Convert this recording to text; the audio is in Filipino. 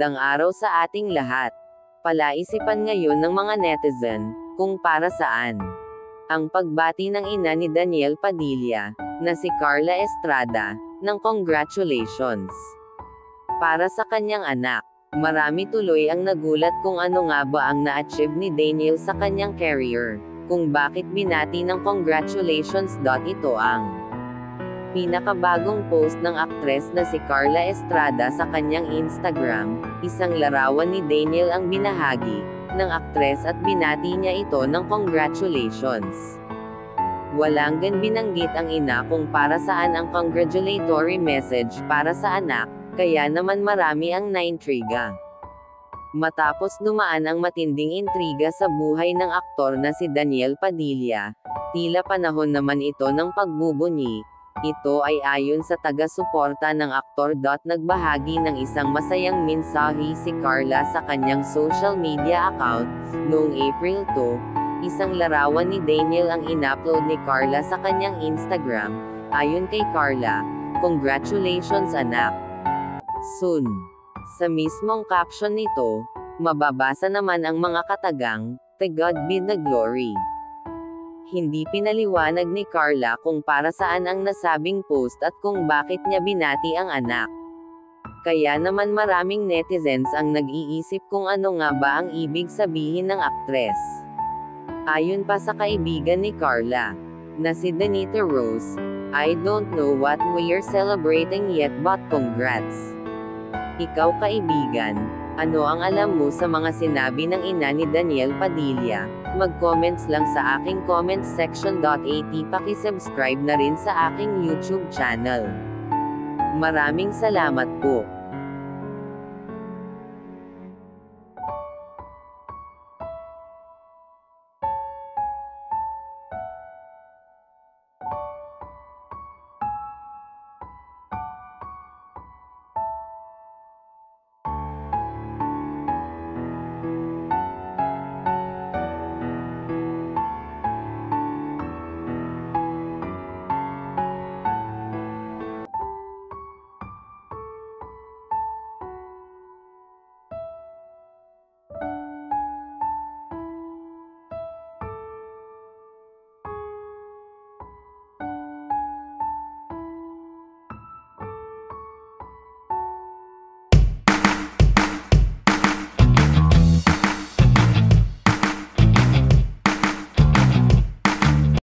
Magandang araw sa ating lahat. Palaisipan ngayon ng mga netizen, kung para saan ang pagbati ng ina ni Daniel Padilla, na si Carla Estrada, ng congratulations para sa kanyang anak. Marami tuloy ang nagulat kung ano nga ba ang na-achieve ni Daniel sa kanyang career, kung bakit binati ng congratulations. Ito ang pinakabagong post ng aktres na si Carla Estrada sa kanyang Instagram. Isang larawan ni Daniel ang binahagi ng aktres at binati niya ito ng congratulations. Walang binanggit ang ina kung para saan ang congratulatory message para sa anak, kaya naman marami ang naintriga. Matapos dumaan ang matinding intriga sa buhay ng aktor na si Daniel Padilla, tila panahon naman ito ng pagbubunyi. Ito ay ayon sa taga-suporta ng aktor. Nagbahagi ng isang masayang mensahe si Carla sa kanyang social media account, noong April 2, isang larawan ni Daniel ang in-upload ni Carla sa kanyang Instagram. Ayon kay Carla, "Congratulations anak. Soon." Sa mismong caption nito, mababasa naman ang mga katagang, "To God be the glory." Hindi pinaliwanag ni Carla kung para saan ang nasabing post at kung bakit niya binati ang anak. Kaya naman maraming netizens ang nag-iisip kung ano nga ba ang ibig sabihin ng aktres. Ayon pa sa kaibigan ni Carla, na si Danita Rose, "I don't know what we're celebrating yet but congrats." Ikaw kaibigan, ano ang alam mo sa mga sinabi ng ina ni Daniel Padilla? Mag-comments lang sa aking comment section. Paki-subscribe na rin sa aking YouTube channel. Maraming salamat po.